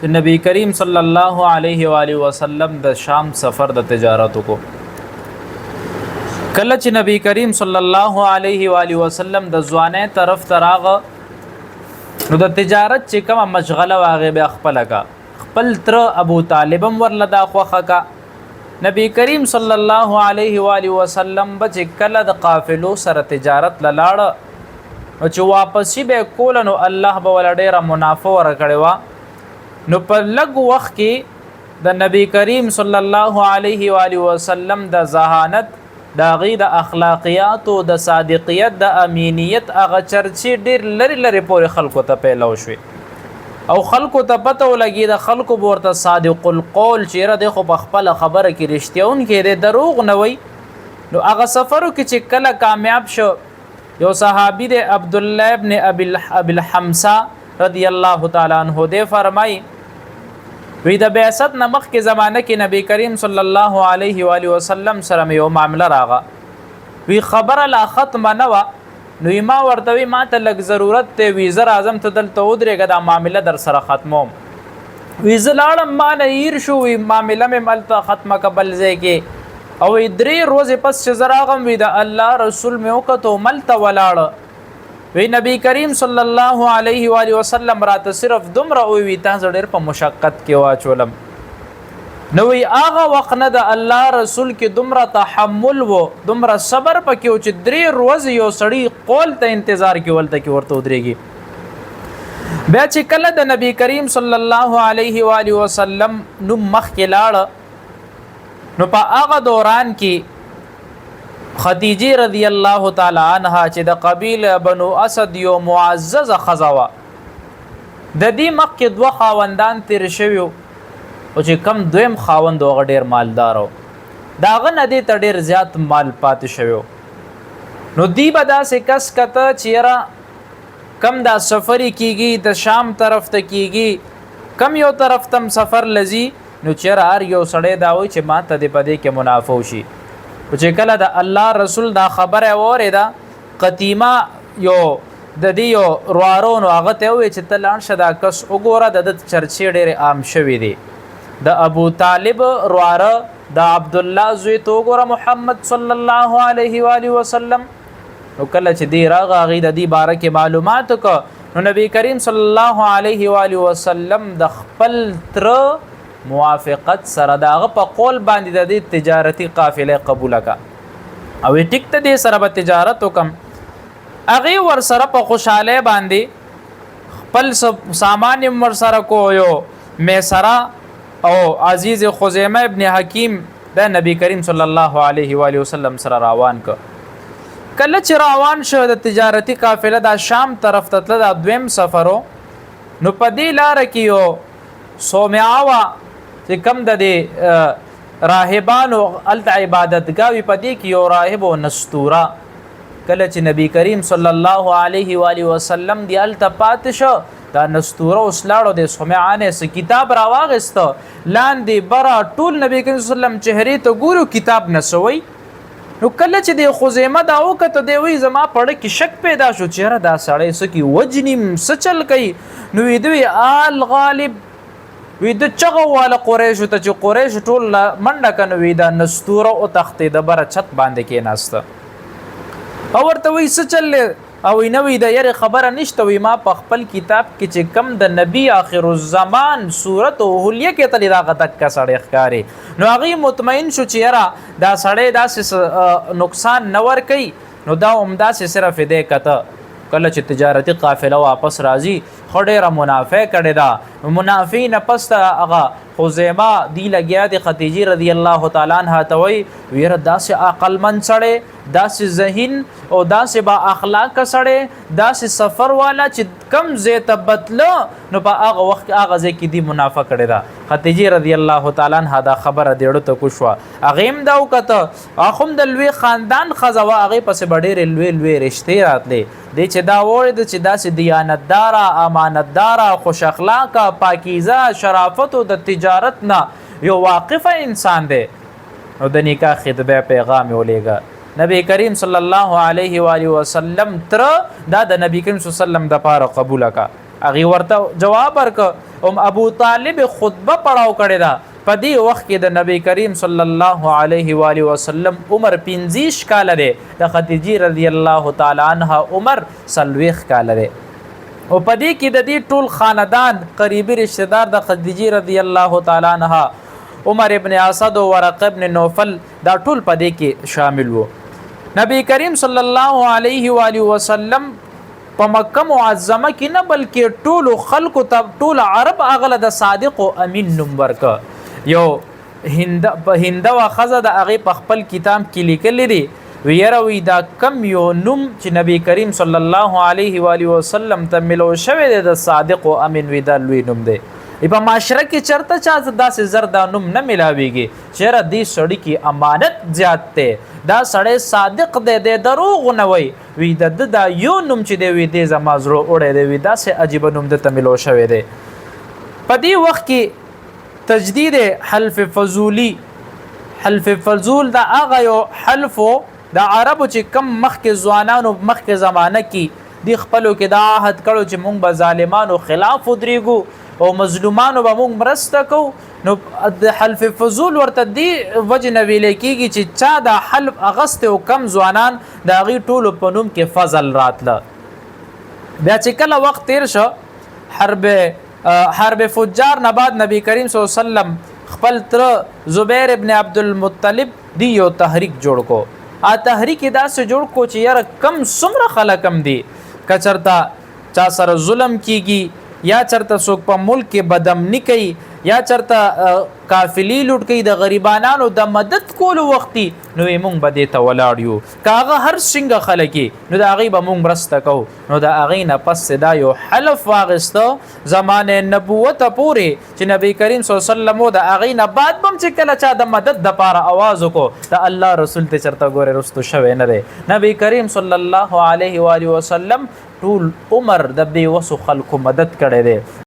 نبی کریم صلی الله علیه و آله وسلم د شام سفر د تجارت کو کله چې نبی کریم صلی الله علیه و آله وسلم د ځوانه طرف تراغه نو د تجارت چې کومه مشغله واغې به خپل تر ابو طالبم ورلدا خوخه کا نبی کریم صلی الله علیه و آله وسلم بچ کله د قافلو سره تجارت لاړ او چې واپسی به کول نو الله به ول ډیره منافع ورکړي وا نو په لږ وخت کې د نبی کریم صلی الله علیه و آله وسلم د ذهانت د غي د اخلاقیات او د صادقیت د امینیت هغه چرچی ډیر لری پورې خلکو ته پیلو شوي او خلکو ته پته ولګي د خلکو ورته صادق القول چیرې د خو په خپل خبره کې رښتیاون کې د دروغ نه وي نو هغه سفرو کې چې کله کامیاب شو یو صحابي د عبد الله ابن ابي الحمصه رضی الله تعالی عنہ دې فرمای وی د بعثت نمخ کې زمانه کې نبی کریم صلی الله علیه و آله وسلم سره یو معاملہ راغه وی خبر لا ختم نه و نو ما ورته ما ته لګ ضرورت ته ویزر اعظم ته دلته ودرېګه دا معاملہ در سره ختموم ویزر لاړم ما نه ير شو وی معاملہ مې ملته ختمه قبل ځکه او درې ورځې پس چې زراغم وی د الله رسول مې وکړو ملته ولاړ وی نبی کریم صلی الله علیه و آله وسلم راته صرف دومره او وی تاسو ډېر په مشقت کې واچولم نو وی هغه وخت نه د الله رسول کې دومره تحمل وو دومره صبر پکې او چې درې ورځې یو سړی قول ته انتظار کې ولته کې ورته ودرېږي بیا چې کله د نبی کریم صلی الله علیه و آله وسلم نو مخ کې لاړ نو په هغه دوران کې خدیجه رضی الله تعالی عنها چې د قبیله بنو اسد یو معزز خزوا د دې مکه دوه خاوندان تیر شوی او چې کم دویم خاوند وغ ډیر مالدار داغه نه دې ته ډیر زیات مال پات شوی نو دی بدا سه کس کته چیرې کم دا سفر کیږي د شام طرف ته کیږي کم یو طرف تم سفر لذي نو چیرې هر یو سړی دا وي چې ما ته دې پدې کې منافع شي چې کله د الله رسول دا خبره اوریدا قتیمه یو د دې یو روارونو هغه ته وی چې تلان شدا کس وګوره د چرچی ډېر عام شوی دی د ابو طالب رواره د عبد الله زوی تو وګوره محمد صلی الله علیه و آله وسلم نو کله چې دی راغه غي د دې باره کې معلومات کو نو نبی کریم صلی الله علیه و آله وسلم د خپل تر موافقت سره داغه په قول باندې د تجارتی قافله قبول کا او ټیک ته دې سره به تجارت وکم اغه ور سره په خوشاله باندې خپل سامان ور سره کو یو میسرا او عزیز خزیمه ابن حکیم د نبی کریم صلی الله علیه و آله وسلم سره روان ک کله چې روان شو د تجارتی قافله د شام طرف ته تل د دویم سفرو نو په دې لار کې یو سومعوا چې کم د دې راهبانو الت عبادتګاوی پدې کې یو راهب او نستورا کله چې نبی کریم صلی الله علیه و آله وسلم دی الت پاتشو دا نستورا وسلاړو د سمعانه س کتاب راواغست لاندې برا ټول نبی کریم صلی الله علیه وسلم چهره ته ګورو کتاب نسوي نو کله چې د خزیمه دا وکته دی وی زما پړ کې شک پیدا شو چیرې دا سړی سکی وجنیم سچل کوي نو دوی آل غالب وی د چغه والا قریش ته چې قریش ټول منډه کنه وی دا نستوره او تختې د بر چت باندې کې ناست او ورته وی څه چل او نو وی د یره خبره نشته وی ما په خپل کتاب کې چې کم د نبی اخر الزمان صورت او هلیه کې تل راغه تک سړی ښکاری نو هغه مطمئن شو چې یاره دا سړی دا نقصان نور کوي نو دا عمده صرف دې کته کله چې تجارتی قافله واپس راځي خډيره منافع کړي دا منافعین پس هغه خزیمه دی لګیا د خدیجه رضی الله تعالی عنها توي ویره داسې عقل من سړی داسې ذهین او داسې با اخلاق سړی داسې سفر والا چې کم زه تبتلو نو په هغه وخت هغه ځکه کې دی منافع کړي دا خدیجه رضی الله تعالی عنها دا خبره دیړو ته کوشوا اغیم دا وکته اخم د لوی خاندان خزوا هغه پس بډېر لوی رشتې راتلې د چې دا وړي د چې داسې دیانتدار امانتدار خوش اخلاق پاکیزه شرافت او د تجارت نه یو واقف انسان دی او د نکاح خطبه پیغام ولېګا نبی کریم صلی الله علیه و آله وسلم تر دا د نبی کریم صلی الله علیه وسلم د پاره قبول کا هغه ورته جواب ورکړ ابو طالب خطبه پڑھاو کړی دا په دې وخت کې د نبی کریم صلی الله علیه و آله وسلم عمر 25 کال دی د خدیجه رضی الله تعالی عنها عمر 40 کال دی او په دې کې د دې ټول خاندان قریبي رشتہ دار د خدیجه رضی الله تعالی عنها عمر ابن اسد او ورقه ابن نوفل دا ټول په دې کې شامل وو نبی کریم صلی الله علیه و آله وسلم په مکه معظمه کې نه بلکې ټول خلکو ته ټول عرب اغله د صادق او امین نوم ورکړ یو هند وا خزه د هغه په خپل کتاب کې لیکل دي ویروي دا کم یو نوم چې نبی کریم صلی الله علیه و آله وسلم ته ملو شوی د صادق او امین وی دا لوی نوم دی په معاشره کې چرته چا داسې زردا نوم نه ملاويږي چیرې دې سړی کې امانت زیات دی دا سړی صادق دی د دروغ نه وي د دا یو نوم چې دی وی دې زما زړه وړی دی وی داسې عجیب نوم د تملو شوی دی په دې وخت کې تجدید حلف فضولی حلف فضول دا هغه یو حلف د عربو چې کم مخکې ځوانانو مخکې زمانه کې دی خپلو کې دا عهد کړو چې مونږ به ظالمانو خلاف ودرېږو او مظلومانو به مونږ مرسته کوو نو د حلف فضول ورته دی وجه نه ویل کېږي چې چا دا حلف اغسته او کم ځوانان د هغې ټولو په نوم کې فضل راتله بیا چې کله وخت تیر شو حرب فجار نه بعد نبی کریم صلی الله علیه وسلم خپل تر زبیر ابن عبدالمطلب دی یو تحریک جوړ کو تحریک داسې جوړ کو چې یاره کم څومره خلک هم دي که چرته چا سره ظلم کیږي یا چرته څوک په ملک کې بدامني کوي یا چرته قافلې لوټ کوي د غریبانو د مدد کولو وختي نو موږ به دې ته ولاړ یو که هغه هر څنګه خلک نو د هغې به موږ مرسته کوو نو د هغې نه پس دا یو حلف واخیسته زمانه نبوت پورې چې نبی کریم صلی الله علیه وسلم د هغې نه بعد به هم چې کله چا د مدد دپاره اواز وکړو د الله رسول ته چېرته ګورې رستو شوی نه دی نبی کریم صلی الله علیه و آله وسلم ټول عمر د بې وسو خلکو مدد کړی دی